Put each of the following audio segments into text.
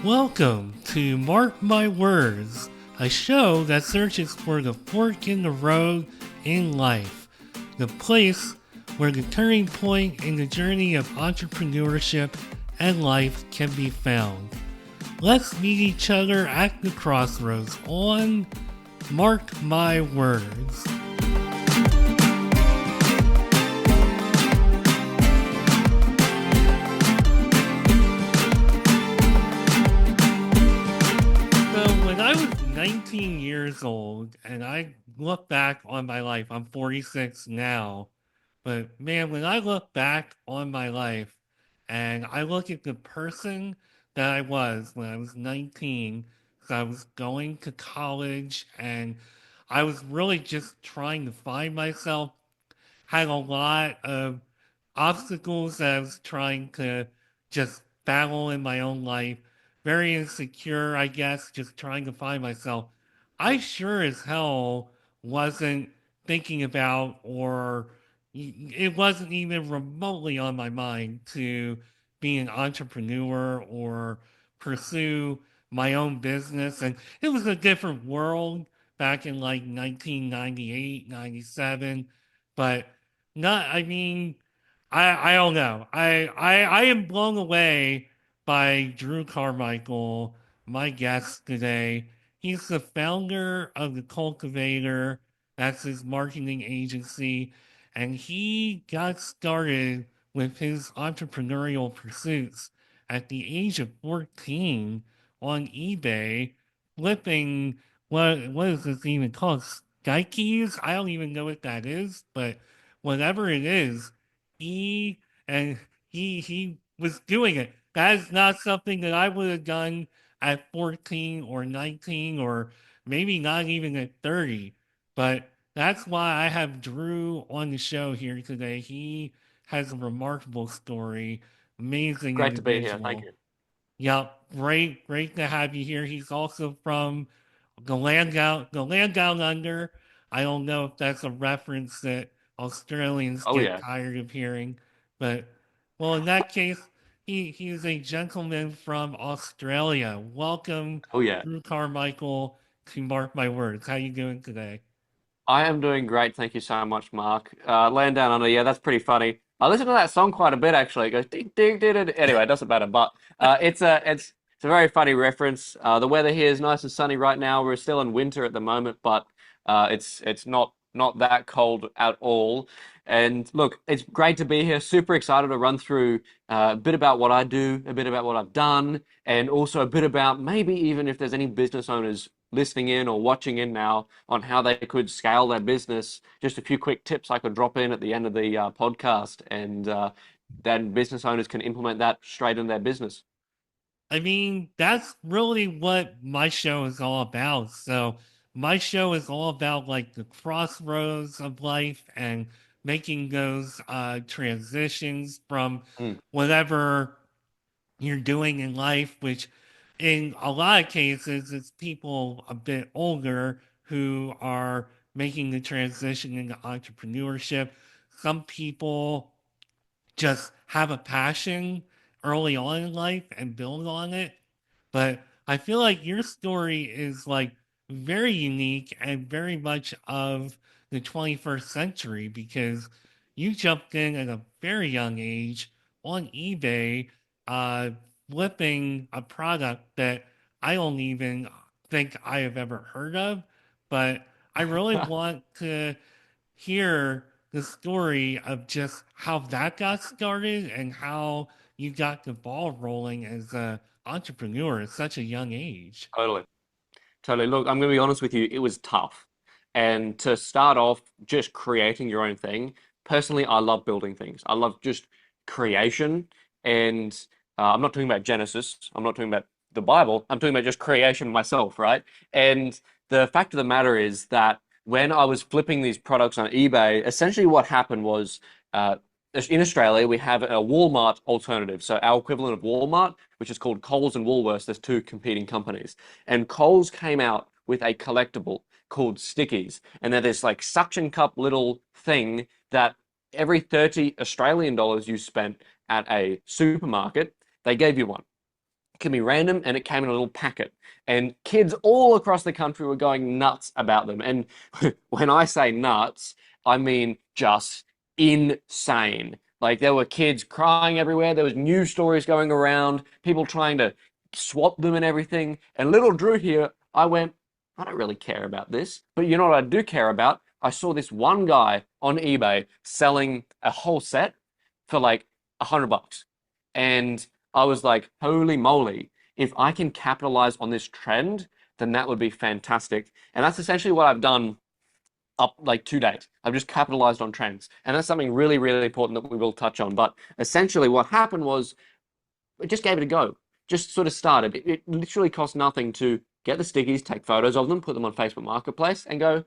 Welcome to Marc My Words, a show that searches for the fork in the road in life, the place where the turning point in the journey of entrepreneurship and life can be found. Let's meet each other at the crossroads on Marc My Words. When I was 19 years old and I look back on my life, I'm 46 now, but man, when I look back on my life and I look at the person that I was when I was 19, because I was going to college and I was really just trying to find myself, had a lot of obstacles that I was trying to just battle in my own life. Very insecure, I guess, just trying to find myself. I sure as hell wasn't thinking about, or it wasn't even remotely on my mind to be an entrepreneur or pursue my own business. And it was a different world back in like 1998, 97. But not, I mean, I don't know. I am blown away by Drew Carmichael, my guest today. He's the founder of the Cultivator. That's his marketing agency. And he got started with his entrepreneurial pursuits at the age of 14 on eBay, flipping what is this even called? Sky keys? I don't even know what that is, but whatever it is, he and he was doing it. That is not something that I would have done at 14 or 19 or maybe not even at 30. But that's why I have Drew on the show here today. He has a remarkable story, amazing Great to be here. Thank individual. you. Yep, great to have you here. He's also from the land down under. I don't know if that's a reference that Australians Oh get yeah. tired of hearing, but well, in that case, he is a gentleman from Australia. Welcome, Oh yeah. Drew Carmichael, to Marc My Words. How you doing today? I am doing great. Thank you so much, Mark. Land Down Under. Yeah, that's pretty funny. I listen to that song quite a bit actually. It goes ding ding ding ding. Anyway, it doesn't matter. But it's a very funny reference. The weather here is nice and sunny right now. We're still in winter at the moment, but it's not that cold at all. And look, it's great to be here. Super excited to run through a bit about what I do, a bit about what I've done, and also a bit about maybe even if there's any business owners listening in or watching in now on how they could scale their business. Just a few quick tips I could drop in at the end of the podcast, and then business owners can implement that straight in their business. I mean, that's really what my show is all about. So, my show is all about like the crossroads of life and making those transitions from Mm. whatever you're doing in life, which in a lot of cases, it's people a bit older who are making the transition into entrepreneurship. Some people just have a passion early on in life and build on it. But I feel like your story is like very unique and very much of the 21st century because you jumped in at a very young age on eBay, uh, flipping a product that I don't even think I have ever heard of. But I really want to hear the story of just how that got started and how you got the ball rolling as a entrepreneur at such a young age. Totally. Totally. Look, I'm going to be honest with you, it was tough. And to start off just creating your own thing, personally, I love building things. I love just creation. And I'm not talking about Genesis, I'm not talking about the Bible, I'm talking about just creation myself, right? And the fact of the matter is that when I was flipping these products on eBay, essentially what happened was uh, in Australia, we have a Walmart alternative. So our equivalent of Walmart, which is called Coles and Woolworths, there's two competing companies. And Coles came out with a collectible called stickies. And they're this like suction cup little thing that every 30 Australian dollars you spent at a supermarket, they gave you one. can be random, and it came in a little packet. And kids all across the country were going nuts about them. And when I say nuts, I mean just insane. Like there were kids crying everywhere. There was news stories going around, people trying to swap them and everything. And little Drew here, I went, I don't really care about this. But you know what I do care about? I saw this one guy on eBay selling a whole set for like $100. And I was like, holy moly, if I can capitalize on this trend, then that would be fantastic. And that's essentially what I've done up like to date. I've just capitalized on trends. And that's something really, really important that we will touch on. But essentially what happened was I just gave it a go. Just sort of started. It literally cost nothing to get the stickies, take photos of them, put them on Facebook Marketplace and go,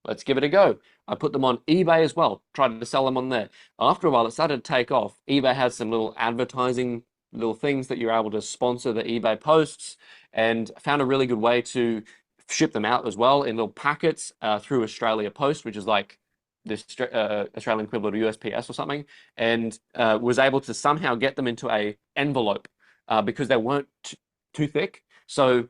let's give it a go. I put them on eBay as well, tried to sell them on there. After a while, it started to take off. eBay has some little advertising, little things that you're able to sponsor the eBay posts, and found a really good way to ship them out as well in little packets through Australia Post, which is like this Australian equivalent of USPS or something, and was able to somehow get them into a envelope because they weren't too thick. So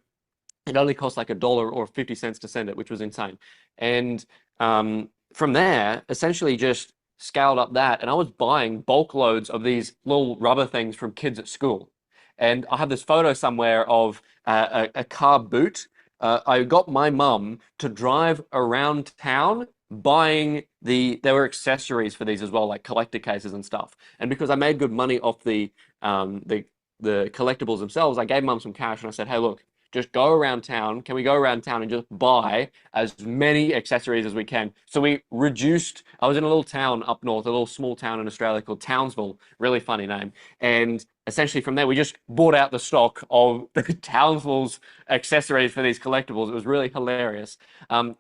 it only cost like $1 or 50 cents to send it, which was insane. And from there, essentially just scaled up that. And I was buying bulk loads of these little rubber things from kids at school. And I have this photo somewhere of a car boot. I got my mum to drive around town buying there were accessories for these as well, like collector cases and stuff. And because I made good money off the collectibles themselves, I gave mum some cash and I said, hey, look, just go around town. Can we go around town and just buy as many accessories as we can? So we reduced, I was in a little town up north, a little small town in Australia called Townsville, really funny name. And essentially from there, we just bought out the stock of the Townsville's accessories for these collectibles. It was really hilarious.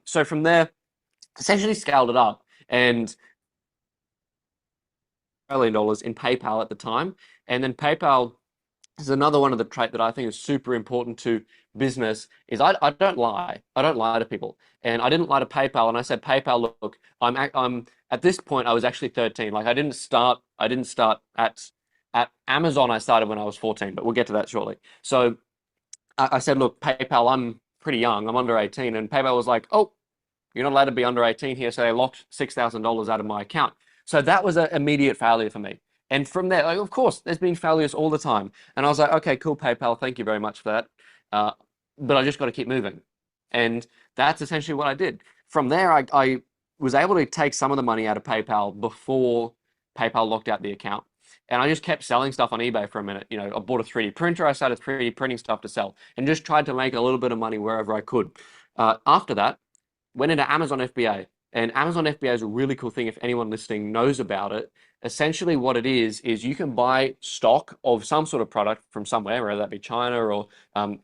So from there, essentially scaled it up and Australian dollars in PayPal at the time. And then PayPal is another one of the trait that I think is super important to business is I don't lie. I don't lie to people. And I didn't lie to PayPal. And I said, PayPal, look, I'm at this point I was actually 13. Like I didn't start at Amazon. I started when I was 14, but we'll get to that shortly. So I said, look, PayPal, I'm pretty young. I'm under 18. And PayPal was like, oh, you're not allowed to be under 18 here. So they locked $6,000 out of my account. So that was an immediate failure for me. And from there, like, of course, there's been failures all the time. And I was like, okay, cool, PayPal, thank you very much for that. But I just got to keep moving. And that's essentially what I did. From there, I was able to take some of the money out of PayPal before PayPal locked out the account. And I just kept selling stuff on eBay for a minute. You know, I bought a 3D printer, I started 3D printing stuff to sell, and just tried to make a little bit of money wherever I could. After that, went into Amazon FBA. And Amazon FBA is a really cool thing if anyone listening knows about it. Essentially what it is you can buy stock of some sort of product from somewhere, whether that be China or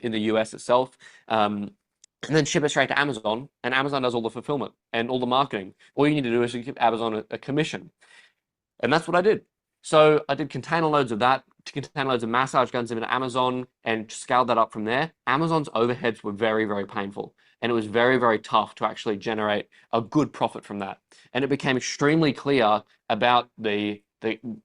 in the US itself, and then ship it straight to Amazon, and Amazon does all the fulfillment and all the marketing. All you need to do is give Amazon a commission. And that's what I did. So I did container loads of that, container loads of massage guns into Amazon and scaled that up from there. Amazon's overheads were very, very painful. And it was very, very tough to actually generate a good profit from that. And it became extremely clear about the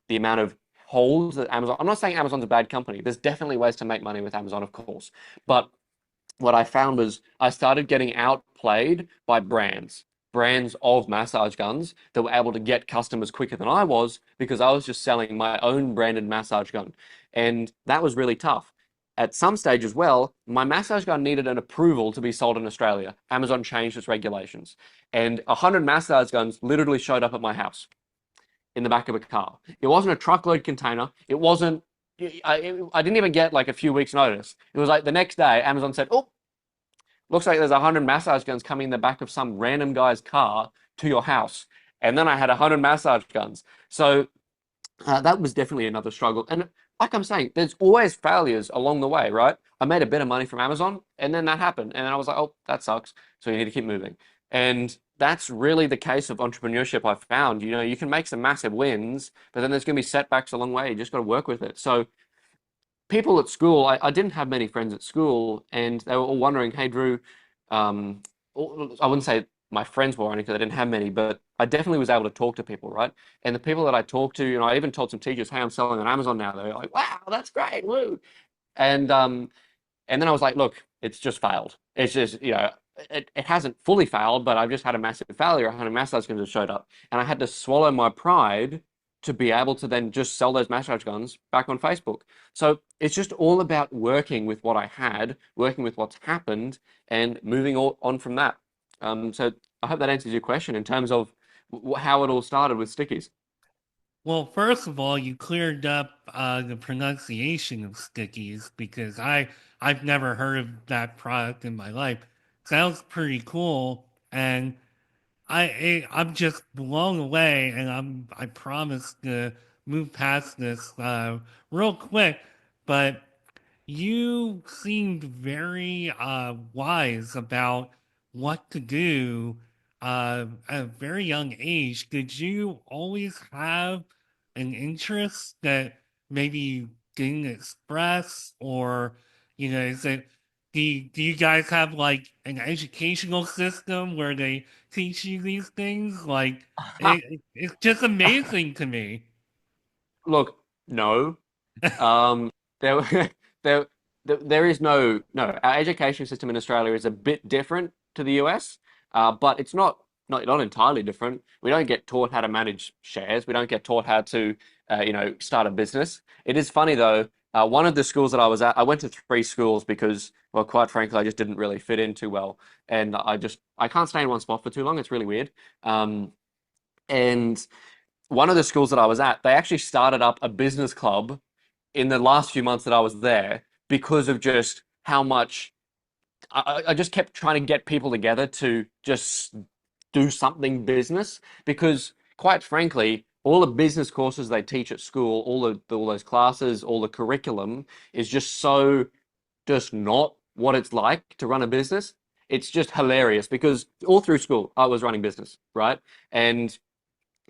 amount of holes that Amazon. I'm not saying Amazon's a bad company. There's definitely ways to make money with Amazon, of course. But what I found was I started getting outplayed by brands of massage guns that were able to get customers quicker than I was because I was just selling my own branded massage gun. And that was really tough. At some stage as well, my massage gun needed an approval to be sold in Australia. Amazon changed its regulations. And 100 massage guns literally showed up at my house in the back of a car. It wasn't a truckload container. It wasn't, I didn't even get like a few weeks notice. It was like the next day, Amazon said, oh, looks like there's 100 massage guns coming in the back of some random guy's car to your house. And then I had 100 massage guns. So that was definitely another struggle. And like I'm saying, there's always failures along the way, right? I made a bit of money from Amazon and then that happened. And then I was like, oh, that sucks. So you need to keep moving. And that's really the case of entrepreneurship I found. You know, you can make some massive wins, but then there's going to be setbacks along the way. You just got to work with it. So people at school, I didn't have many friends at school and they were all wondering, hey, Drew, I wouldn't say my friends were only because I didn't have many, but I definitely was able to talk to people, right? And the people that I talked to, you know, I even told some teachers, hey, I'm selling on Amazon now. They were like, wow, that's great, woo. And then I was like, look, it's just failed. It's just, it hasn't fully failed, but I've just had a massive failure. I had a massage gun that showed up. And I had to swallow my pride to be able to then just sell those massage guns back on Facebook. So it's just all about working with what I had, working with what's happened, and moving on from that. So I hope that answers your question in terms of how it all started with stickies. Well, first of all, you cleared up the pronunciation of stickies because I've never heard of that product in my life. Sounds pretty cool, and I'm just blown away, and I promise to move past this real quick. But you seemed very wise about what to do at a very young age. Did you always have an interest that maybe you didn't express, or is it? Do you guys have like an educational system where they teach you these things? Like it's just amazing to me. Look, no. Um, there, there, there is no. Our education system in Australia is a bit different to the US, but it's not entirely different. We don't get taught how to manage shares. We don't get taught how to, start a business. It is funny though. One of the schools that I was at, I went to three schools because, well, quite frankly, I just didn't really fit in too well, and I can't stay in one spot for too long. It's really weird. And one of the schools that I was at, they actually started up a business club in the last few months that I was there because of just how much I just kept trying to get people together to just do something business because quite frankly, all the business courses they teach at school, all those classes, all the curriculum is just not what it's like to run a business. It's just hilarious because all through school I was running business, right? And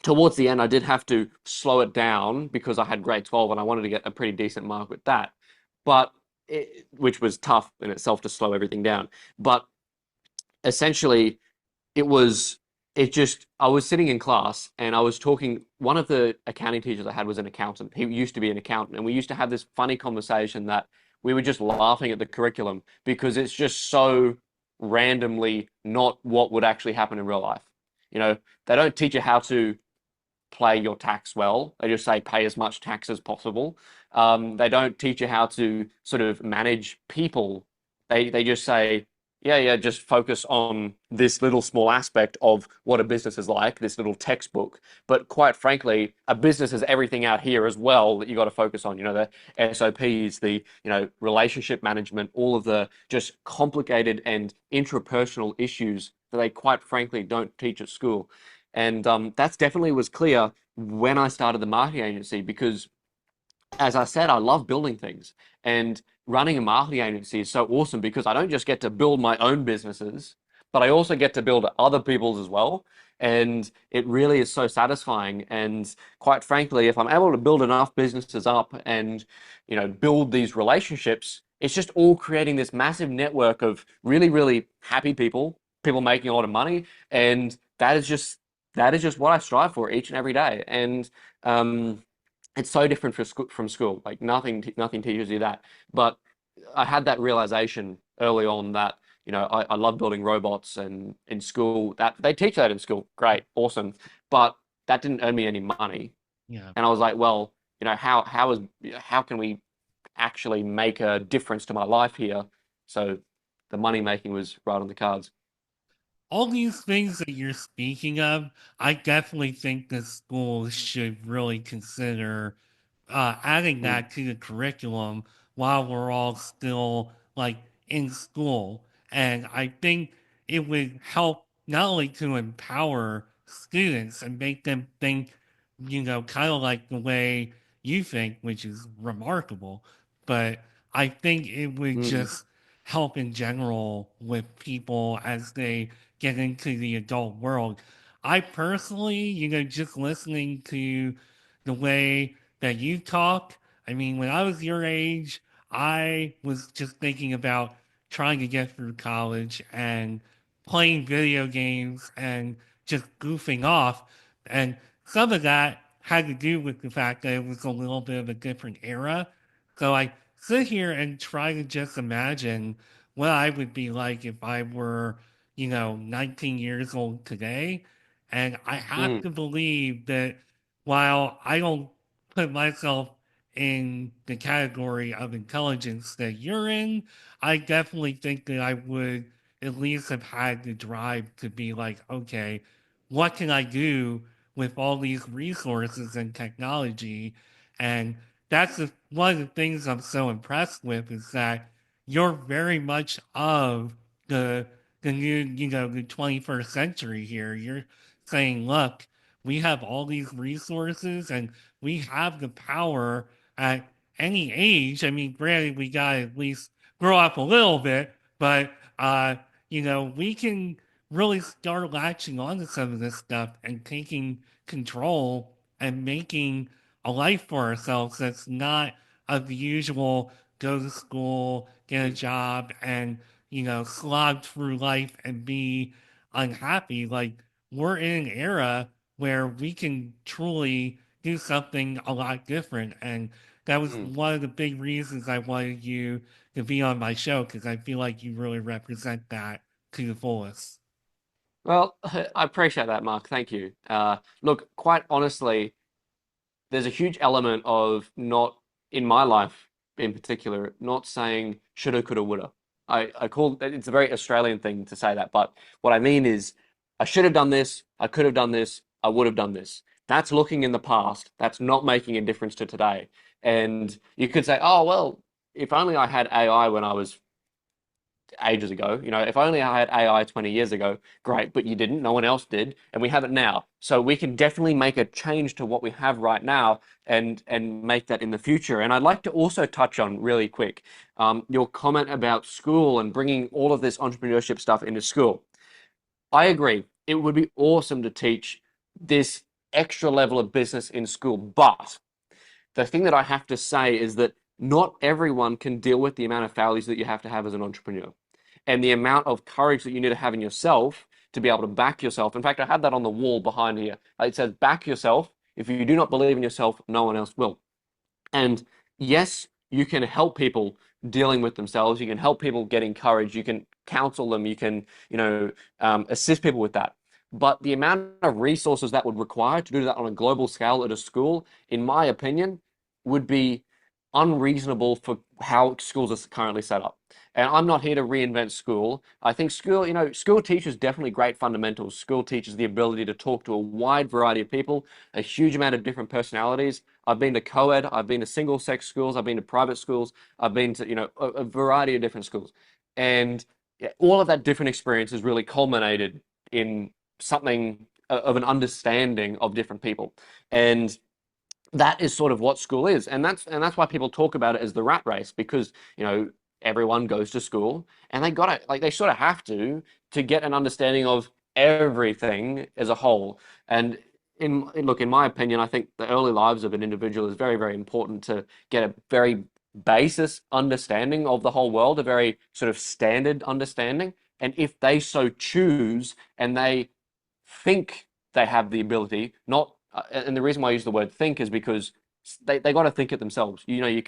towards the end, I did have to slow it down because I had grade 12 and I wanted to get a pretty decent mark with that. But which was tough in itself to slow everything down. But essentially, it was, I was sitting in class and I was talking. One of the accounting teachers I had was an accountant. He used to be an accountant. And we used to have this funny conversation that we were just laughing at the curriculum because it's just so randomly not what would actually happen in real life. You know, they don't teach you how to play your tax well. They just say pay as much tax as possible. They don't teach you how to sort of manage people. They just say, yeah, just focus on this little small aspect of what a business is like, this little textbook. But quite frankly, a business is everything out here as well that you got to focus on. You know, the SOPs, the, relationship management, all of the just complicated and intrapersonal issues that they quite frankly don't teach at school. And that's definitely was clear when I started the marketing agency because, as I said, I love building things. And running a marketing agency is so awesome because I don't just get to build my own businesses, but I also get to build other people's as well. And it really is so satisfying. And quite frankly, if I'm able to build enough businesses up and, build these relationships, it's just all creating this massive network of really, really happy people, people making a lot of money. And that is just what I strive for each and every day. And it's so different from school. Like nothing teaches you that. But I had that realization early on that I love building robots, and in school that they teach that in school. Great, awesome, but that didn't earn me any money. Yeah. And I was like, well, how can we actually make a difference to my life here? So the money making was right on the cards. All these things that you're speaking of, I definitely think the schools should really consider adding Mm, that to the curriculum while we're all still like in school. And I think it would help not only to empower students and make them think, kind of like the way you think, which is remarkable, but I think it would mm, just help in general with people as they get into the adult world. I personally, just listening to the way that you talk, I mean, when I was your age, I was just thinking about trying to get through college and playing video games and just goofing off. And some of that had to do with the fact that it was a little bit of a different era. So I sit here and try to just imagine what I would be like if I were, 19 years old today. And I have Mm, to believe that while I don't put myself in the category of intelligence that you're in, I definitely think that I would at least have had the drive to be like, okay, what can I do with all these resources and technology? And one of the things I'm so impressed with is that you're very much of the the new, the 21st century here. You're saying, look, we have all these resources and we have the power at any age. I mean, granted, we gotta at least grow up a little bit, but we can really start latching on to some of this stuff and taking control and making a life for ourselves that's not of the usual go to school, get a job, and slog through life and be unhappy. Like we're in an era where we can truly do something a lot different. And that was mm. one of the big reasons I wanted you to be on my show because I feel like you really represent that to the fullest. Well, I appreciate that, Mark. Thank you. Look, quite honestly, there's a huge element of not in my life in particular, not saying shoulda, coulda, woulda. I call it's a very Australian thing to say that, but what I mean is I should have done this, I could have done this, I would have done this. That's looking in the past. That's not making a difference to today. And you could say, oh, well, if only I had AI when I was ages ago. If only I had AI 20 years ago, great, but you didn't, no one else did, and we have it now. So we can definitely make a change to what we have right now and make that in the future. And I'd like to also touch on really quick your comment about school and bringing all of this entrepreneurship stuff into school. I agree. It would be awesome to teach this extra level of business in school, but the thing that I have to say is that not everyone can deal with the amount of failures that you have to have as an entrepreneur and the amount of courage that you need to have in yourself to be able to back yourself. In fact, I had that on the wall behind here. It says, back yourself. If you do not believe in yourself, no one else will. And yes, you can help people dealing with themselves. You can help people getting courage. You can counsel them. You can, assist people with that. But the amount of resources that would require to do that on a global scale at a school, in my opinion, would be unreasonable for how schools are currently set up. And I'm not here to reinvent school. I think school teaches definitely great fundamentals. School teaches the ability to talk to a wide variety of people, a huge amount of different personalities. I've been to co-ed, I've been to single sex schools, I've been to private schools, I've been to, a variety of different schools. And yeah, all of that different experience has really culminated in something of an understanding of different people. And that is sort of what school is. And that's why people talk about it as the rat race, because, everyone goes to school and they got it, like they sort of have to get an understanding of everything as a whole. And in my opinion, I think the early lives of an individual is very, very important to get a very basis understanding of the whole world, a very sort of standard understanding. And if they so choose and they think they have the ability, not, and the reason why I use the word think is because they got to think it themselves. You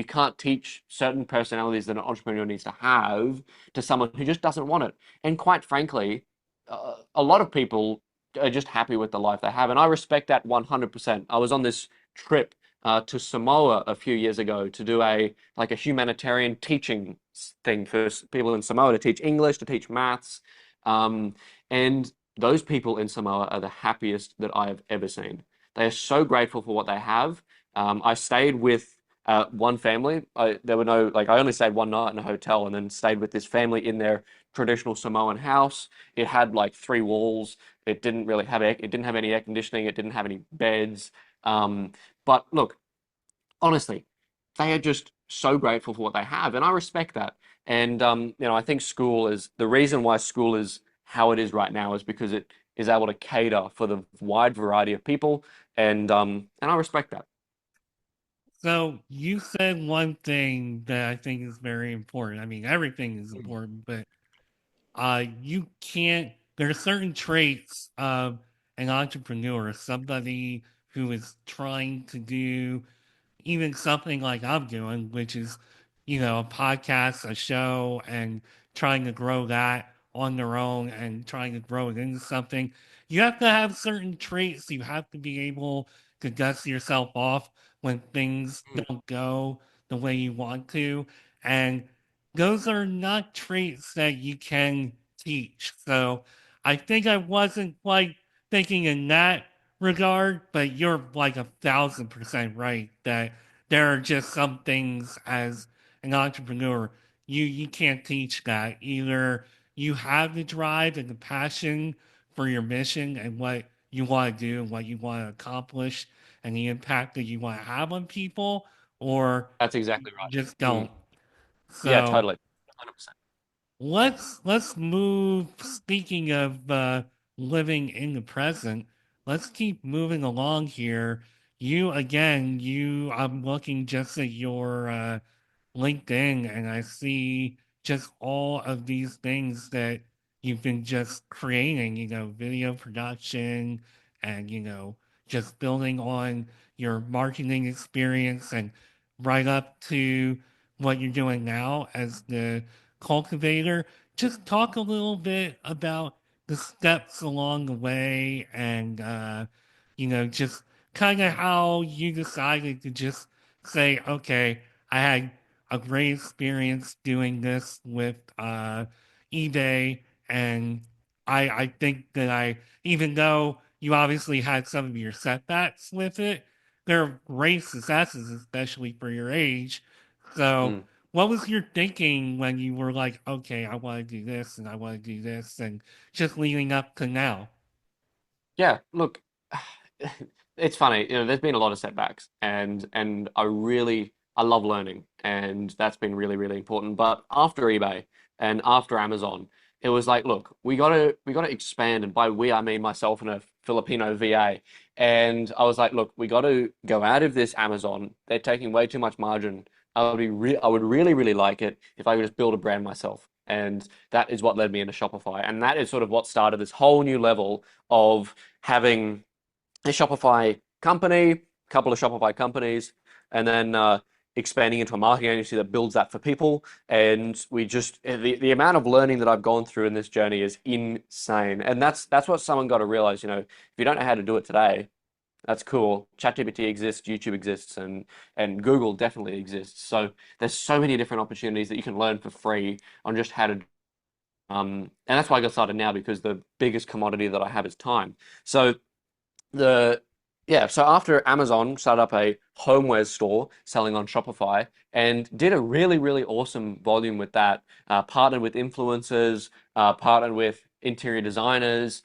can't teach certain personalities that an entrepreneur needs to have to someone who just doesn't want it. And quite frankly, a lot of people are just happy with the life they have, and I respect that 100%. I was on this trip to Samoa a few years ago to do a humanitarian teaching thing for people in Samoa to teach English, to teach maths, and those people in Samoa are the happiest that I have ever seen. They are so grateful for what they have. I stayed with one family. There were no, like, I only stayed one night in a hotel and then stayed with this family in their traditional Samoan house. It had like three walls. It didn't have any air conditioning. It didn't have any beds. But look, honestly, they are just so grateful for what they have, and I respect that. And I think school is the reason why school is how it is right now is because it is able to cater for the wide variety of people, and I respect that. So you said one thing that I think is very important. I mean, everything is important, but you can't. There are certain traits of an entrepreneur, somebody who is trying to do even something like I'm doing, which is, a podcast, a show, and trying to grow that on their own and trying to grow it into something, you have to have certain traits. You have to be able to dust yourself off when things Mm. don't go the way you want to. And those are not traits that you can teach. So I think I wasn't quite thinking in that regard, but you're like 1,000% right that there are just some things as an entrepreneur you can't teach that. Either you have the drive and the passion for your mission and what you want to do and what you want to accomplish and the impact that you want to have on people, or That's you exactly right. just Mm. don't. Yeah, So totally. 100%. let's move. Speaking of living in the present, let's keep moving along here. You again, you. I'm looking just at your LinkedIn, and I see just all of these things that you've been just creating. Video production, and just building on your marketing experience, and right up to what you're doing now as the cultivator. Just talk a little bit about the steps along the way and, just kind of how you decided to just say, okay, I had a great experience doing this with eBay. And I think that even though you obviously had some of your setbacks with it, they're great successes, especially for your age. So, Mm. what was your thinking when you were like, okay, I want to do this and I want to do this, and just leading up to now? Yeah, look, it's funny, there's been a lot of setbacks and I love learning and that's been really, really important. But after eBay and after Amazon, it was like, look, we gotta expand, and by we I mean myself and a Filipino VA. And I was like, look, we gotta go out of this Amazon. They're taking way too much margin. I would really, really like it if I could just build a brand myself. And that is what led me into Shopify. And that is sort of what started this whole new level of having a Shopify company, a couple of Shopify companies, and then expanding into a marketing agency that builds that for people. And the amount of learning that I've gone through in this journey is insane. And that's what someone got to realize. If you don't know how to do it today, that's cool. ChatGPT exists, YouTube exists, and Google definitely exists. So there's so many different opportunities that you can learn for free on just how to. And that's why I got started now, because the biggest commodity that I have is time. So the yeah, so after Amazon started up a homeware store selling on Shopify and did a really, really awesome volume with that. Partnered with influencers, partnered with interior designers,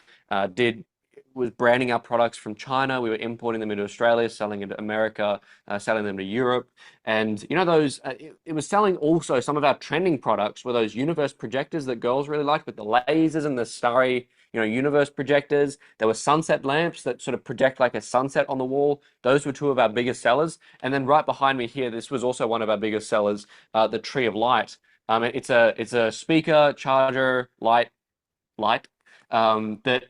did was branding our products from China. We were importing them into Australia, selling into America, selling them to Europe. And those it was selling also some of our trending products were those universe projectors that girls really liked with the lasers and the starry, universe projectors. There were sunset lamps that sort of project like a sunset on the wall. Those were two of our biggest sellers. And then right behind me here, this was also one of our biggest sellers, the Tree of Light. It's a speaker, charger, light that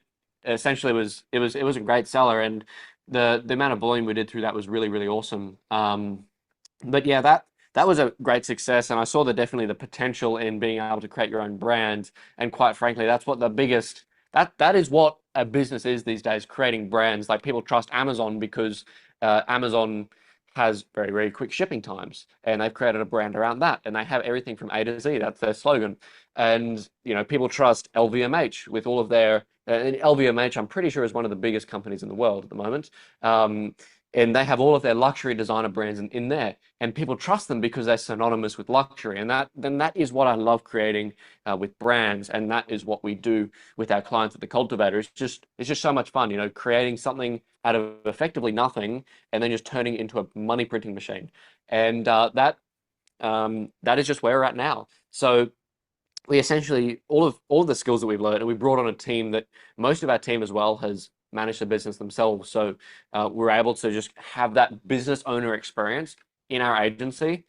essentially was a great seller, and the amount of volume we did through that was really, really awesome. But yeah, that was a great success, and I saw definitely the potential in being able to create your own brand. And quite frankly, that's what the biggest that is what a business is these days, creating brands. Like, people trust Amazon because Amazon has very, very quick shipping times, and they've created a brand around that, and they have everything from A to Z. That's their slogan. And people trust LVMH with all of their and LVMH, I'm pretty sure, is one of the biggest companies in the world at the moment. And they have all of their luxury designer brands in there, and people trust them because they're synonymous with luxury. And that is what I love creating with brands, and that is what we do with our clients at the Cultivator. It's just so much fun, creating something out of effectively nothing, and then just turning it into a money printing machine. And that is just where we're at now. So we essentially all of the skills that we've learned, and we brought on a team that most of our team as well has managed the business themselves. So we're able to just have that business owner experience in our agency,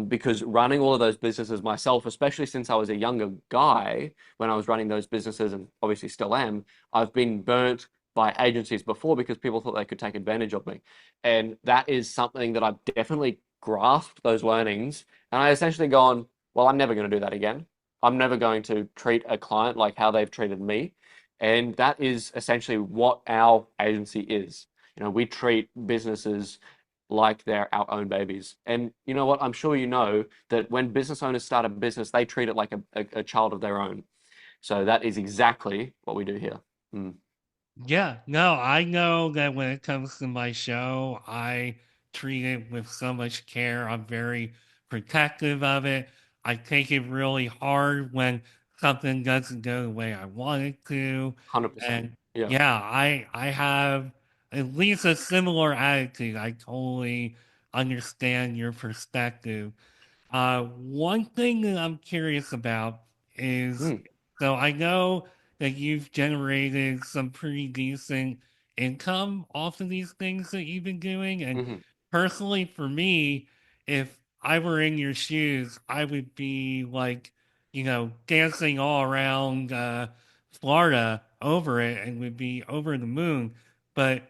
because running all of those businesses myself, especially since I was a younger guy when I was running those businesses, and obviously still am, I've been burnt by agencies before because people thought they could take advantage of me. And that is something that I've definitely grasped those learnings. And I essentially gone, well, I'm never going to do that again. I'm never going to treat a client like how they've treated me. And that is essentially what our agency is. You know, we treat businesses like they're our own babies. And you know what? I'm sure you know that when business owners start a business, they treat it like a child of their own. So that is exactly what we do here. Mm, Yeah, no, I know that when it comes to my show, I treat it with so much care. I'm very protective of it. I take it really hard when something doesn't go the way I want it to. 100%. And Yeah. yeah, I have at least a similar attitude. I totally understand your perspective. One thing that I'm curious about is, Mm, so I know that you've generated some pretty decent income off of these things that you've been doing. And hmm personally, for me, if I were in your shoes, I would be like, dancing all around Florida over it and would be over the moon. But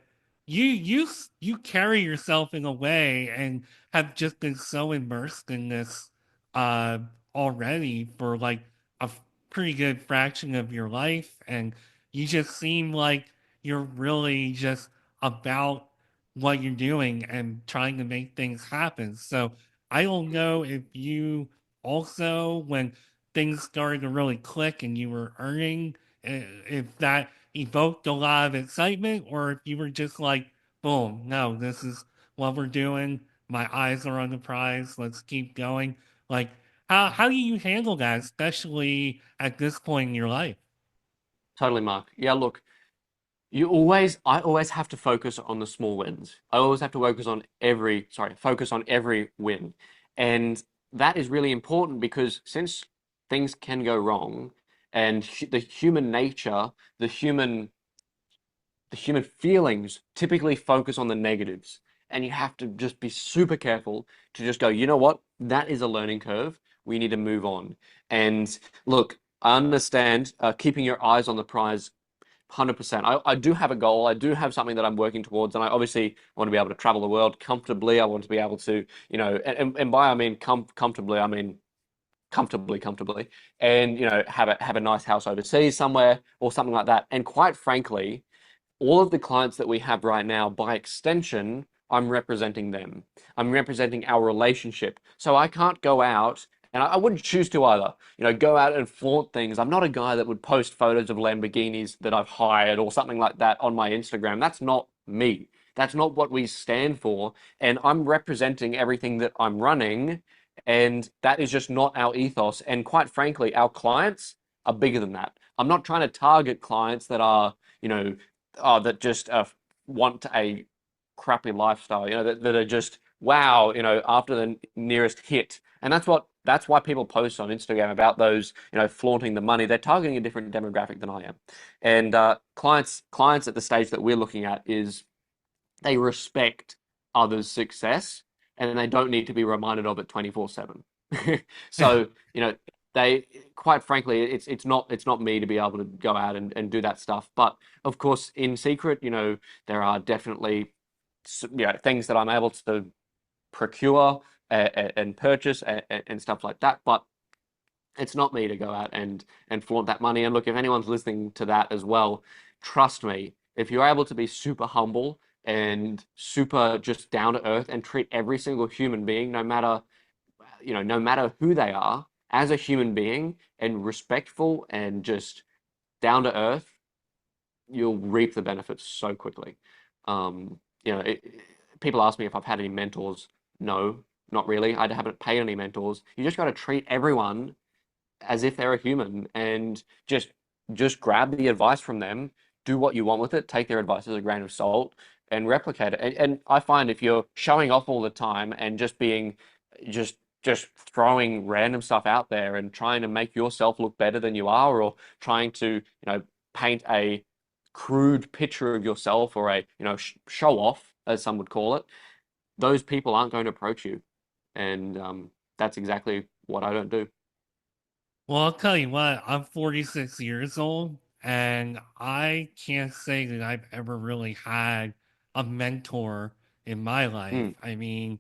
you carry yourself in a way and have just been so immersed in this uh already for like a pretty good fraction of your life, and you just seem like you're really just about what you're doing and trying to make things happen. So I don't know if you also, when things started to really click and you were earning, if that evoked a lot of excitement, or if you were just like, boom, no, this is what we're doing. My eyes are on the prize. Let's keep going. Like, how do you handle that, especially at this point in your life? totally, Mark. Yeah, look, I always have to focus on the small wins. I always have to focus on every win. And that is really important because since things can go wrong and the human nature, the human the human feelings typically focus on the negatives. And you have to just be super careful to just go, you know what? That is a learning curve. We need to move on. And look, I understand keeping your eyes on the prize 100%. I do have a goal. I do have something that I'm working towards, and I obviously want to be able to travel the world comfortably. I want to be able to, and by I mean comfortably, I mean comfortably, and have a nice house overseas somewhere or something like that. And quite frankly, all of the clients that we have right now, by extension, I'm representing them. I'm representing our relationship. So I can't go out, and I wouldn't choose to either, go out and flaunt things. I'm not a guy that would post photos of Lamborghinis that I've hired or something like that on my Instagram. That's not me. That's not what we stand for. And I'm representing everything that I'm running. And that is just not our ethos. And quite frankly, our clients are bigger than that. I'm not trying to target clients that are, that just want a crappy lifestyle, that are just wow, after the nearest hit. And that's why people post on Instagram about those, flaunting the money. They're targeting a different demographic than I am. And clients at the stage that we're looking at is they respect others' success and they don't need to be reminded of it 24/7. So, they quite frankly, it's not me to be able to go out and do that stuff. But of course, in secret, there are definitely things that I'm able to procure and purchase and stuff like that. But it's not me to go out and flaunt that money. And look, if anyone's listening to that as well, trust me, if you're able to be super humble and super just down to earth and treat every single human being, no matter who they are, as a human being and respectful and just down to earth, you'll reap the benefits so quickly. Um, People ask me if I've had any mentors. No, not really. I haven't paid any mentors. You just got to treat everyone as if they're a human and just grab the advice from them, do what you want with it, take their advice as a grain of salt and replicate it. And I find if you're showing off all the time and just being just just throwing random stuff out there and trying to make yourself look better than you are or trying to, paint a crude picture of yourself or a, show off as some would call it, those people aren't going to approach you. And that's exactly what I don't do. Well, I'll tell you what, I'm 46 years old, And I can't say that I've ever really had a mentor in my life. Mm. I mean,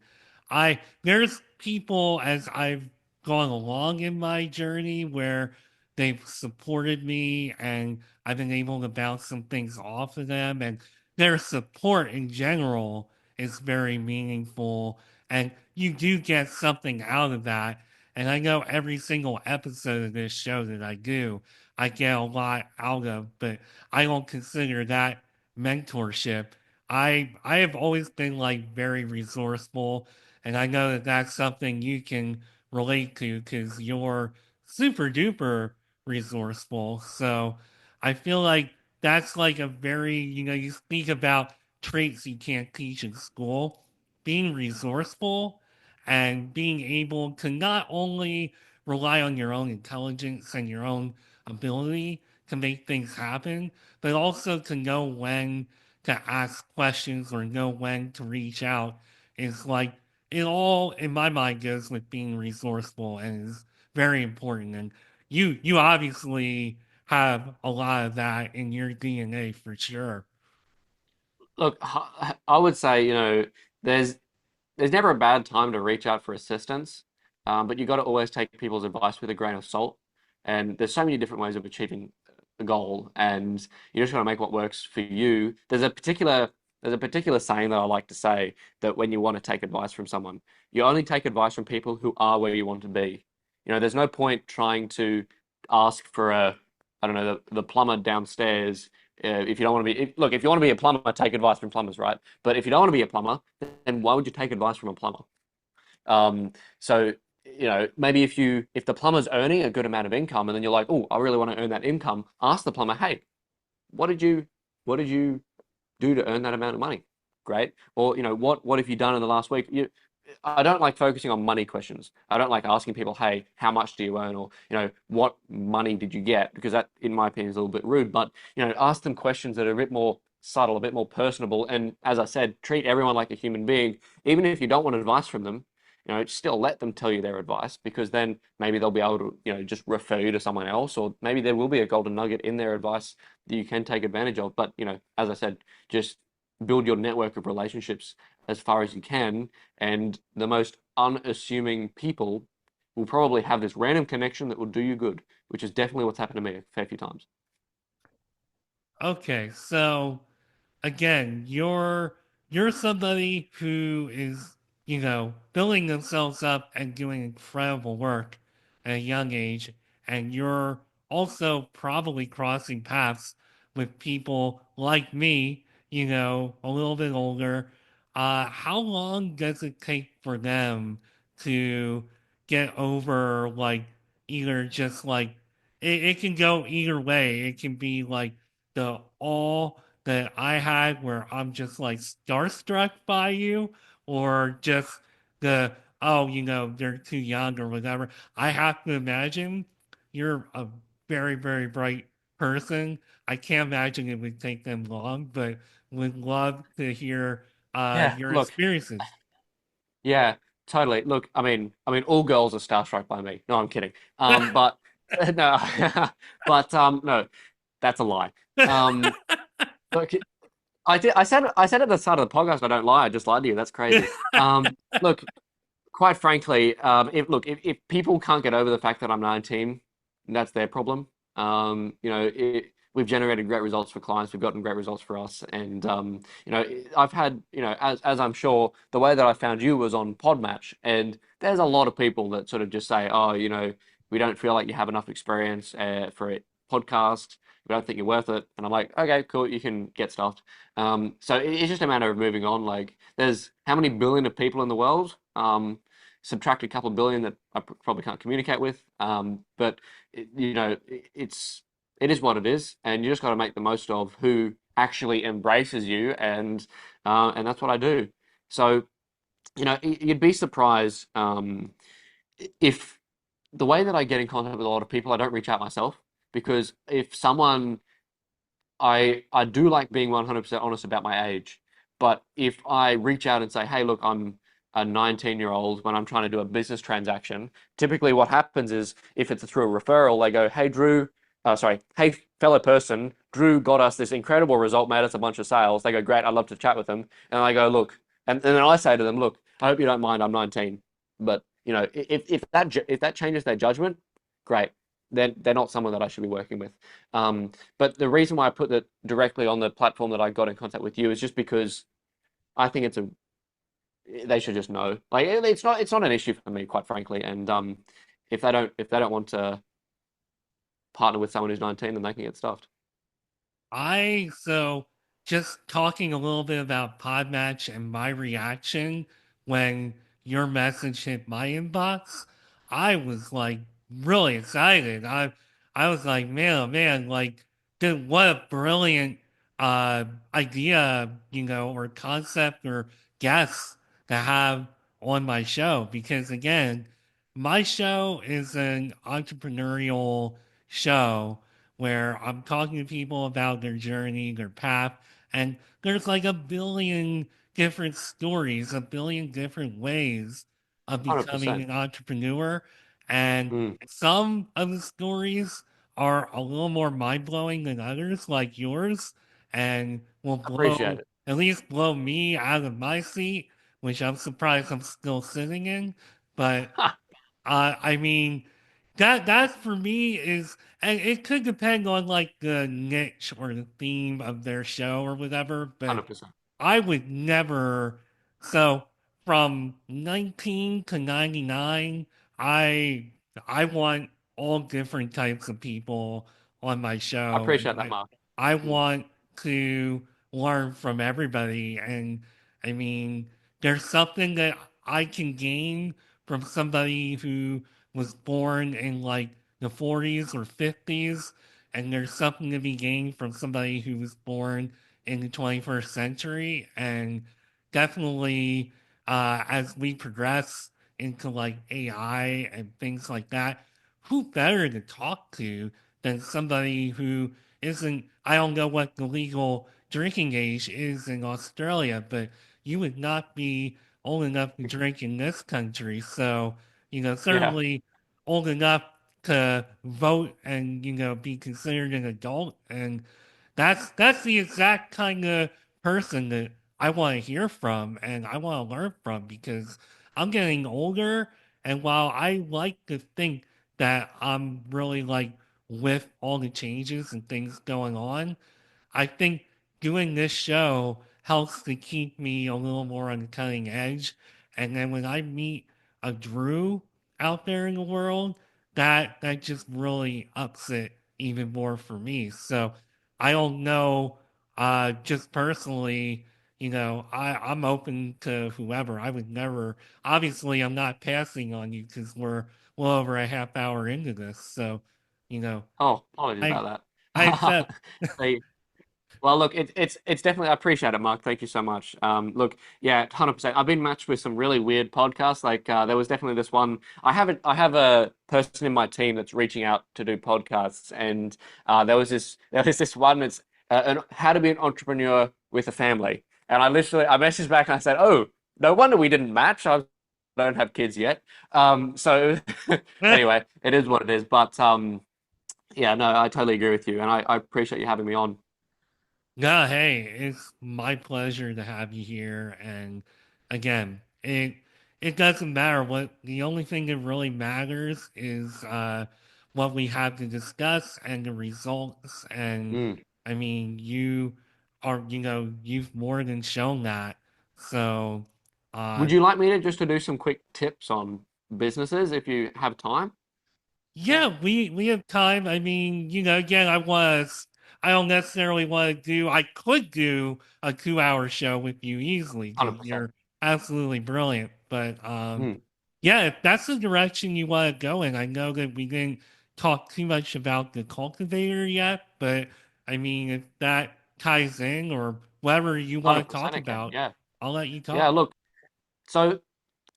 there's people as I've gone along in my journey where they've supported me and I've been able to bounce some things off of them, and their support in general is very meaningful, and you do get something out of that. And I know every single episode of this show that I do, I get a lot out of, but I don't consider that mentorship. I have always been like very resourceful, and I know that that's something you can relate to because you're super duper resourceful. So I feel like that's like a very, you speak about traits you can't teach in school. Being resourceful and being able to not only rely on your own intelligence and your own ability to make things happen, but also to know when to ask questions or know when to reach out is like it all in my mind goes with being resourceful and is very important. And you obviously have a lot of that in your DNA for sure. Look, I would say, there's there's never a bad time to reach out for assistance, but you got to always take people's advice with a grain of salt. And there's so many different ways of achieving a goal, and you just got to make what works for you. There's a particular saying that I like to say that when you want to take advice from someone, you only take advice from people who are where you want to be. There's no point trying to ask for I don't know, the plumber downstairs. If you don't want to be, look, if you want to be a plumber, take advice from plumbers, right? But if you don't want to be a plumber, then why would you take advice from a plumber? So maybe if the plumber's earning a good amount of income, and then you're like, oh, I really want to earn that income, ask the plumber, hey, what did you what did you do to earn that amount of money? Great. Or what have you done in the last week? I don't like focusing on money questions. I don't like asking people, hey, how much do you earn? Or, what money did you get? Because that, in my opinion, is a little bit rude. But, ask them questions that are a bit more subtle, a bit more personable. And as I said, treat everyone like a human being. Even if you don't want advice from them, still let them tell you their advice, because then maybe they'll be able to, just refer you to someone else, or maybe there will be a golden nugget in their advice that you can take advantage of. But, as I said, just build your network of relationships as far as you can, and the most unassuming people will probably have this random connection that will do you good, which is definitely what's happened to me a fair few times. Okay, so again, you're somebody who is, building themselves up and doing incredible work at a young age, and you're also probably crossing paths with people like me, a little bit older. How long does it take for them to get over like either just like it can go either way. It can be like the all that I had where I'm just like starstruck by you, or just the, oh, they're too young or whatever. I have to imagine you're a very, very bright person. I can't imagine it would take them long, but would love to hear Yeah, your look, experiences. yeah, totally. Look, I mean, all girls are starstruck by me. No, I'm kidding. But no, but no, that's a lie. Um, look, I said at the start of the podcast, I don't lie. I just lied to you. That's crazy. Look, quite frankly, if people can't get over the fact that I'm 19, that's their problem. We've generated great results for clients. We've gotten great results for us, and I've had, as I'm sure, the way that I found you was on Podmatch, and there's a lot of people that sort of just say, oh, we don't feel like you have enough experience for a podcast. We don't think you're worth it. And I'm like, okay, cool, you can get stuffed. So it's just a matter of moving on. Like, there's how many billion of people in the world? Subtract a couple of billion that I probably can't communicate with. But it is what it is, and you just got to make the most of who actually embraces you, and that's what I do. So you'd be surprised if the way that I get in contact with a lot of people, I don't reach out myself, because if someone I do like being 100% honest about my age, but if I reach out and say, "Hey, look, I'm a 19-year-old," when I'm trying to do a business transaction, typically what happens is if it's through a referral, they go, "Hey, Drew, sorry, hey, fellow person, Drew got us this incredible result, made us a bunch of sales. They go, great, I'd love to chat with them. And I go, look, and then I say to them, look, I hope you don't mind, I'm 19, but you know, if that changes their judgment, great. Then they're not someone that I should be working with. But the reason why I put that directly on the platform that I got in contact with you is just because I think they should just know. Like it's not an issue for me, quite frankly. And if they don't want to partner with someone who's 19, then they can get stuffed. So just talking a little bit about Podmatch and my reaction when your message hit my inbox, I was like really excited. I was like, man, oh man, like dude, what a brilliant uh idea, or concept or guest to have on my show because again, my show is an entrepreneurial show where I'm talking to people about their journey, their path, and there's like a billion different stories, a billion different ways of becoming 100%. an entrepreneur. And Mm, some of the stories are a little more mind blowing than others, like yours, and will appreciate it. at least blow me out of my seat, which I'm surprised I'm still sitting in. But I mean, that for me is, and it could depend on like the niche or the theme of their show or whatever, but 100%. I would never. So from 19 to 99, I I want all different types of people on my I show, and appreciate that, Mark. I Mm, want to learn from everybody. And I mean, there's something that I can gain from somebody who was born in like the 40s or 50s, and there's something to be gained from somebody who was born in the 21st century. And definitely, as we progress into like AI and things like that, who better to talk to than somebody who isn't, I don't know what the legal drinking age is in Australia, but you would not be old enough to drink in this country. So, yeah. certainly old enough to vote and, be considered an adult. And that's the exact kind of person that I want to hear from and I want to learn from because I'm getting older. And while I like to think that I'm really like with all the changes and things going on, I think doing this show helps to keep me a little more on the cutting edge. And then when I meet a Drew out there in the world, that just really ups it even more for me. So I don't know, just personally, I'm open to whoever. I would never, obviously, I'm not passing on you because we're well over a half hour into this. So, you know, Oh, apologies I, about I that. accept. See, well, look, it's definitely I appreciate it, Mark. Thank you so much. Look, yeah, 100%. I've been matched with some really weird podcasts. Like there was definitely this one. I have a person in my team that's reaching out to do podcasts, and there was this one. It's how to be an entrepreneur with a family. And I messaged back and I said, oh, no wonder we didn't match. I don't have kids yet. So anyway, it is what it is. But yeah, no, I totally agree with you, and I appreciate you having me on. No, hey, it's my pleasure to have you here. And again, it doesn't matter what the only thing that really matters is what we have to discuss and the results. And Mm. I mean, you've more than shown that. So uh Would you like me to just to do some quick tips on businesses if you have time? yeah, we have time. I mean, again, I don't necessarily want to do. I could do a 2 hour show with you easily because 100%. you're absolutely brilliant. But Mm. yeah, if that's the direction you want to go in, I know that we didn't talk too much about the cultivator yet, but I mean, if that ties in or whatever you want to 100% talk it can. about, Yeah. I'll let you Yeah, talk. look. So,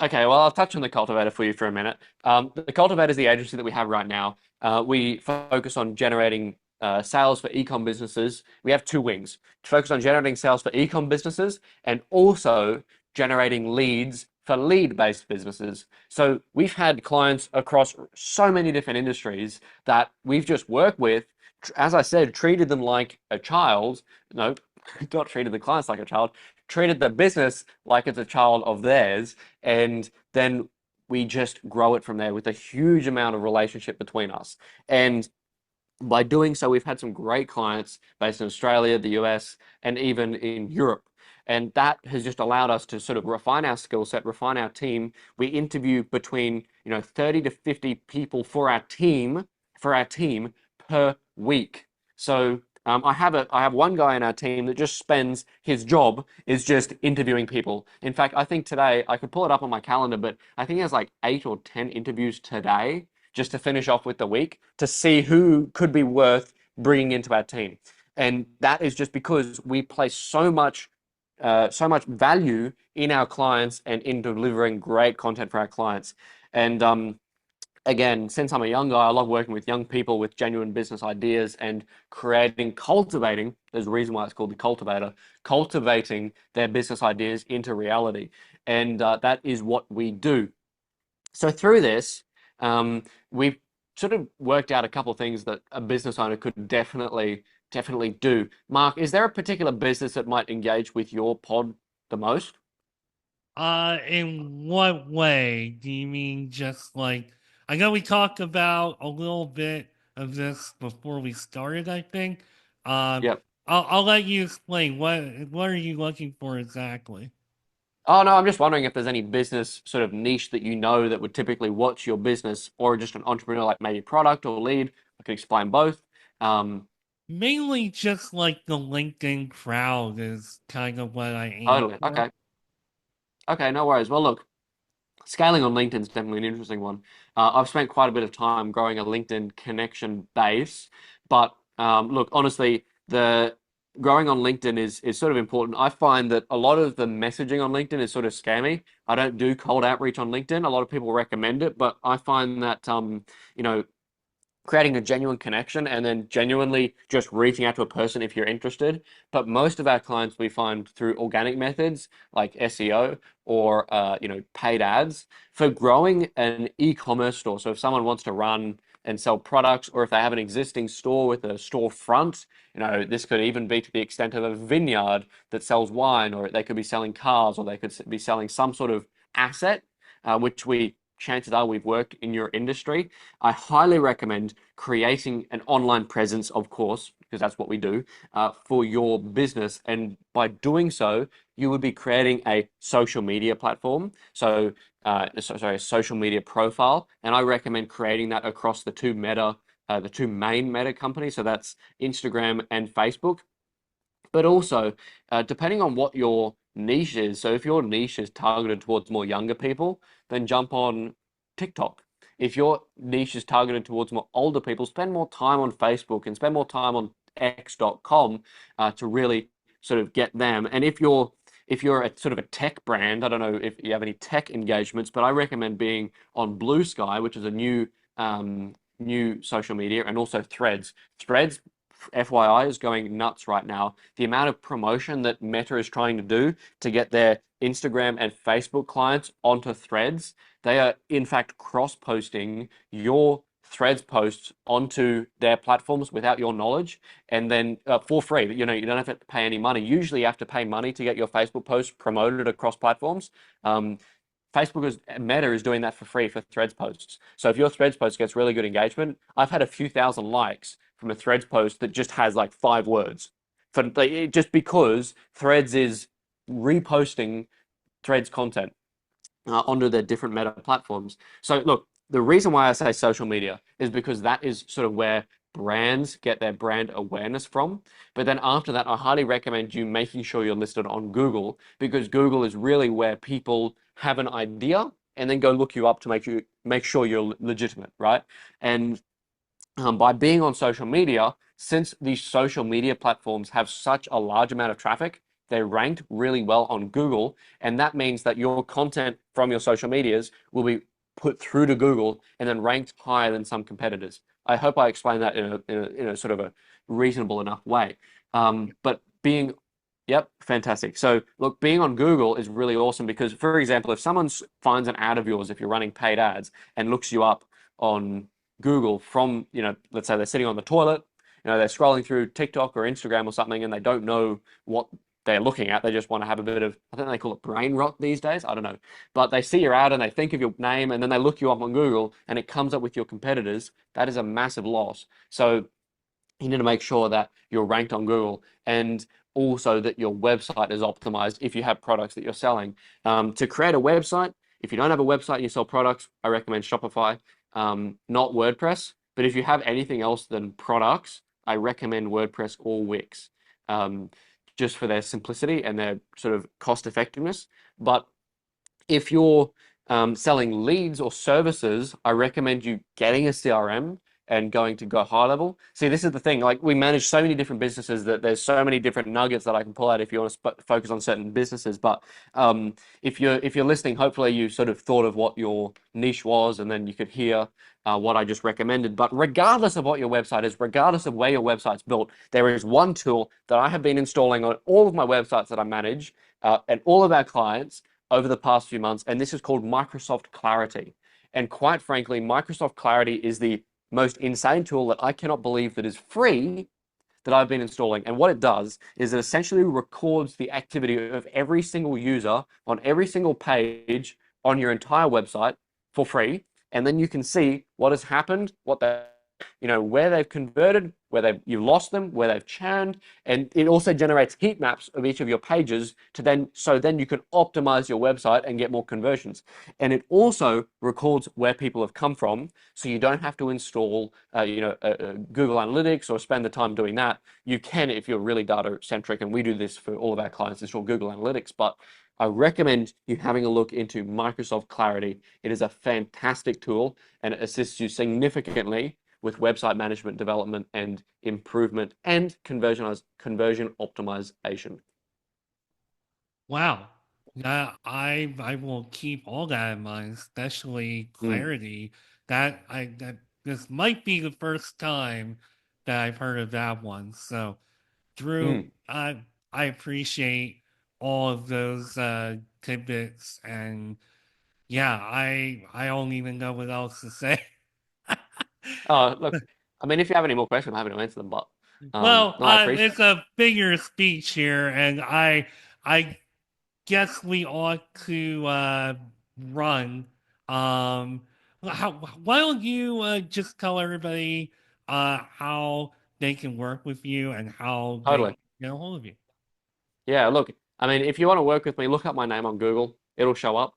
okay, well, I'll touch on the cultivator for you for a minute. The cultivator is the agency that we have right now. We focus on generating sales for ecom businesses. We have two wings. Focus on generating sales for ecom businesses and also generating leads for lead-based businesses. So we've had clients across so many different industries that we've just worked with, as I said, treated them like a child. No, not treated the clients like a child, treated the business like it's a child of theirs, and then we just grow it from there with a huge amount of relationship between us. And by doing so, we've had some great clients based in Australia, the US, and even in Europe. And that has just allowed us to sort of refine our skill set, refine our team. We interview between, 30 to 50 people for our team per week. So I have one guy in our team that just spends his job is just interviewing people. In fact, I think today I could pull it up on my calendar, but I think he has like 8 or 10 interviews today just to finish off with the week to see who could be worth bringing into our team. And that is just because we place so much value in our clients and in delivering great content for our clients. And again, since I'm a young guy, I love working with young people with genuine business ideas and cultivating, there's a reason why it's called the Cultivator, cultivating their business ideas into reality. And that is what we do. So through this, we've sort of worked out a couple of things that a business owner could definitely do. Mark, is there a particular business that might engage with your pod the most? In what way? Do you mean just like, I know we talked about a little bit of this before we started, I think. Um, Yep. I'll let you explain. What are you looking for exactly? Oh no, I'm just wondering if there's any business sort of niche that you know that would typically watch your business, or just an entrepreneur like maybe product or lead. I could explain both. Um, Mainly just like the LinkedIn crowd is kind of what I aim totally. for. Okay. Okay, no worries. Well, look, scaling on LinkedIn is definitely an interesting one. I've spent quite a bit of time growing a LinkedIn connection base, but look, honestly, the growing on LinkedIn is sort of important. I find that a lot of the messaging on LinkedIn is sort of scammy. I don't do cold outreach on LinkedIn. A lot of people recommend it, but I find that you know, creating a genuine connection and then genuinely just reaching out to a person if you're interested. But most of our clients we find through organic methods like SEO or paid ads for growing an e-commerce store. So if someone wants to run and sell products, or if they have an existing store with a storefront, this could even be to the extent of a vineyard that sells wine, or they could be selling cars, or they could be selling some sort of asset, which we chances are we've worked in your industry. I highly recommend creating an online presence, of course, because that's what we do, for your business. And by doing so, you would be creating a social media platform. A social media profile. And I recommend creating that across the two main meta companies. So that's Instagram and Facebook. But also, depending on what your niche is, so if your niche is targeted towards more younger people, then jump on TikTok. If your niche is targeted towards more older people, spend more time on Facebook and spend more time on x.com to really sort of get them. And if you're a sort of a tech brand, I don't know if you have any tech engagements, but I recommend being on Blue Sky, which is a new social media, and also Threads. Threads FYI is going nuts right now. The amount of promotion that Meta is trying to do to get their Instagram and Facebook clients onto Threads, they are in fact cross-posting your Threads posts onto their platforms without your knowledge, and then for free. You don't have to pay any money. Usually, you have to pay money to get your Facebook posts promoted across platforms. Um, Meta is doing that for free for Threads posts. So if your Threads post gets really good engagement, I've had a few thousand likes from a Threads post that just has like 5 words, just because Threads is reposting Threads content onto their different Meta platforms. So look, the reason why I say social media is because that is sort of where brands get their brand awareness from. But then after that, I highly recommend you making sure you're listed on Google, because Google is really where people have an idea and then go look you up to make sure you're legitimate, right? And by being on social media, since these social media platforms have such a large amount of traffic, they're ranked really well on Google. And that means that your content from your social medias will be put through to Google and then ranked higher than some competitors. I hope I explained that in a sort of a reasonable enough way. But being Yep, fantastic. So look, being on Google is really awesome because, for example, if someone finds an ad of yours, if you're running paid ads and looks you up on Google from, let's say they're sitting on the toilet they're scrolling through TikTok or Instagram or something and they don't know what they're looking at. They just want to have a bit of, I think they call it brain rot these days. I don't know. But they see your ad and they think of your name and then they look you up on Google and it comes up with your competitors. That is a massive loss. So you need to make sure that you're ranked on Google and also that your website is optimized if you have products that you're selling. To create a website, if you don't have a website and you sell products, I recommend Shopify, not WordPress. But if you have anything else than products, I recommend WordPress or Wix, um, just for their simplicity and their sort of cost effectiveness. But if you're selling leads or services, I recommend you getting a CRM and going to go high level. See, this is the thing. Like we manage so many different businesses that there's so many different nuggets that I can pull out if you want to focus on certain businesses. But if you're listening, hopefully you sort of thought of what your niche was, and then you could hear what I just recommended. But regardless of what your website is, regardless of where your website's built, there is one tool that I have been installing on all of my websites that I manage and all of our clients over the past few months, and this is called Microsoft Clarity. And quite frankly, Microsoft Clarity is the most insane tool that I cannot believe that is free that I've been installing. And what it does is it essentially records the activity of every single user on every single page on your entire website for free. And then you can see what has happened, what they, where they've converted, where you lost them, where they've churned, and it also generates heat maps of each of your pages so then you can optimize your website and get more conversions. And it also records where people have come from, so you don't have to install, Google Analytics or spend the time doing that. You can if you're really data centric, and we do this for all of our clients, install Google Analytics, but I recommend you having a look into Microsoft Clarity. It is a fantastic tool and it assists you significantly with website management, development, and improvement and conversion optimization. Wow. Yeah, I will keep all that in mind, especially Mm, clarity. That this might be the first time that I've heard of that one. So, Drew, mm. I appreciate all of those tidbits, and yeah, I don't even know what else to say. Oh, look, I mean, if you have any more questions, I'm happy to answer them, but Well, no, I appreciate it's a figure of speech here, and I guess we ought to run. Um, why don't you just tell everybody how they can work with you and how it. they Totally. can get a hold of you? Yeah, look, I mean, if you want to work with me, look up my name on Google. It'll show up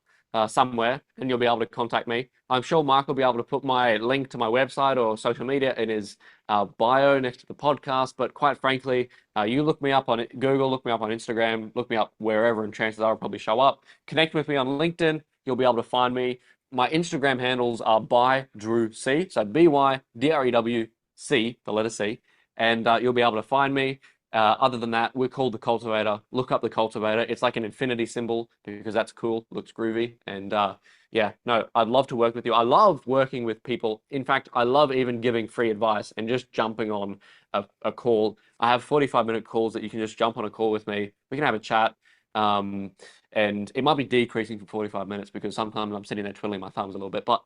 somewhere and you'll be able to contact me. I'm sure Mark will be able to put my link to my website or social media in his bio next to the podcast. But quite frankly, you look me up on Google, look me up on Instagram, look me up wherever, and chances are I'll probably show up. Connect with me on LinkedIn. You'll be able to find me. My Instagram handles are by Drew C. So BYDREWC, the letter C. And you'll be able to find me. Other than that, we're called the Cultivator. Look up the Cultivator. It's like an infinity symbol because that's cool, looks groovy. And yeah, no, I'd love to work with you. I love working with people. In fact, I love even giving free advice and just jumping on a call. I have 45-minute calls that you can just jump on a call with me. We can have a chat. Um, and it might be decreasing for 45 minutes because sometimes I'm sitting there twiddling my thumbs a little bit. But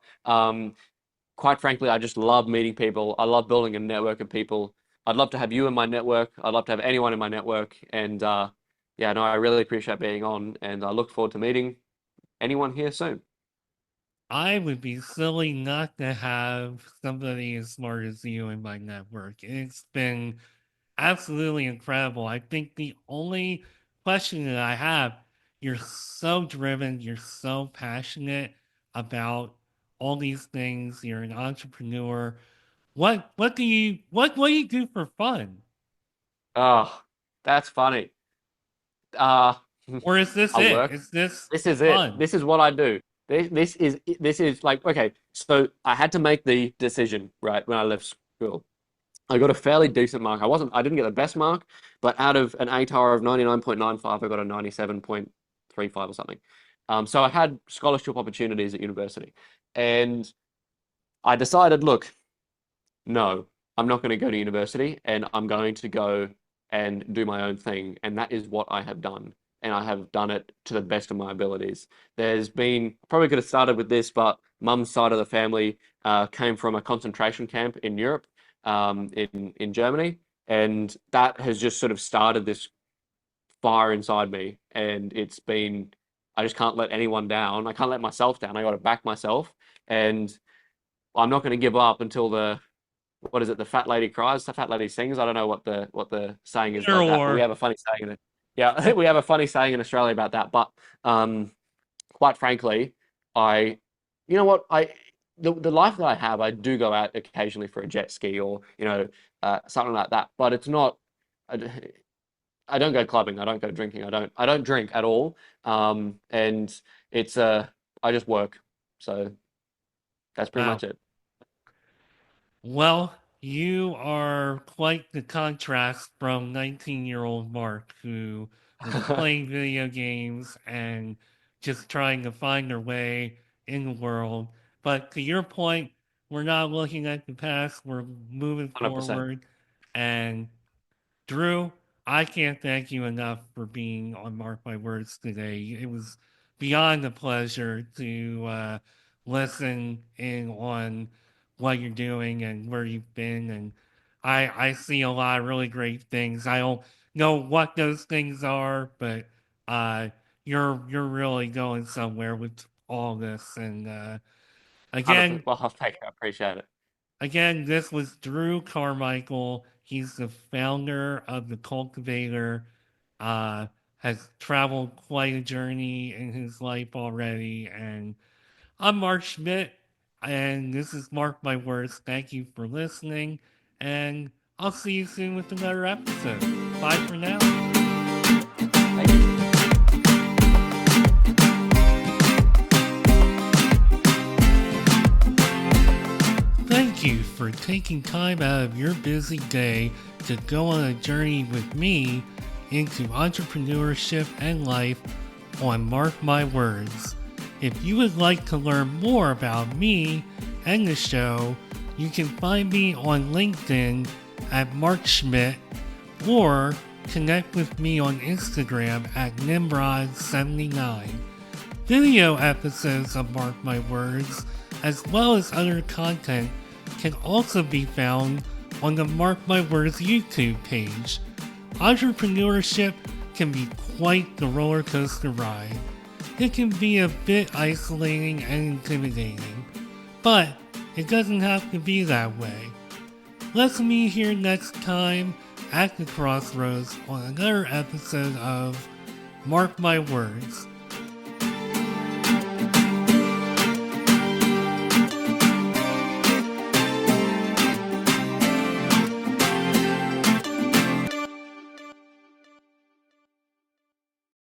quite frankly, I just love meeting people. I love building a network of people. I'd love to have you in my network. I'd love to have anyone in my network. And yeah, no, I really appreciate being on, and I look forward to meeting anyone here soon. I would be silly not to have somebody as smart as you in my network. It's been absolutely incredible. I think the only question that I have, you're so driven, you're so passionate about all these things. You're an entrepreneur. What do you do for fun? Oh, that's funny. Uh, Or is this I it? work. Is this This is it. fun? This is what I do. This is like okay. So I had to make the decision right when I left school. I got a fairly decent mark. I didn't get the best mark, but out of an ATAR of 99.95, I got a 97.35 or something. So I had scholarship opportunities at university. And I decided, look, no, I'm not going to go to university and I'm going to go and do my own thing. And that is what I have done. And I have done it to the best of my abilities. Probably could have started with this, but mum's side of the family came from a concentration camp in Europe. in Germany, and that has just sort of started this fire inside me, and it's been I just can't let anyone down. I can't let myself down. I got to back myself, and I'm not going to give up until the what is it? The fat lady cries, the fat lady sings. I don't know what the saying is Either about that, but we or. have a funny saying in it. Yeah, we have a funny saying in Australia about that. But um, quite frankly, I, you know what, the life that I have, I do go out occasionally for a jet ski or something like that. But it's not. I don't go clubbing. I don't go drinking. I don't drink at all. And it's I just work. So that's pretty Wow. much it. Well, you are quite the contrast from 19-year-old Mark, who was playing video games and just trying to find their way in the world. But to your point, we're not looking at the past, we're moving 100%. forward. And Drew, I can't thank you enough for being on Mark My Words today. It was beyond a pleasure to listen in on what you're doing and where you've been. And I see a lot of really great things. I don't know what those things are, but uh, you're really going somewhere with all this. And 100%. again, Well, thank you. I appreciate it. Again, this was Drew Carmichael. He's the founder of the Cultivator. Uh, has traveled quite a journey in his life already. And I'm Mark Schmidt, and this is Mark My Words. Thank you for listening, and I'll see you soon with another episode. Bye for now. Thank you. Thank you for taking time out of your busy day to go on a journey with me into entrepreneurship and life on Mark My Words. If you would like to learn more about me and the show, you can find me on LinkedIn at Mark Schmidt or connect with me on Instagram at Nimrod79. Video episodes of Mark My Words, as well as other content, can also be found on the Mark My Words YouTube page. Entrepreneurship can be quite the roller coaster ride. It can be a bit isolating and intimidating, but it doesn't have to be that way. Let's meet here next time at the crossroads on another episode of Mark My Words.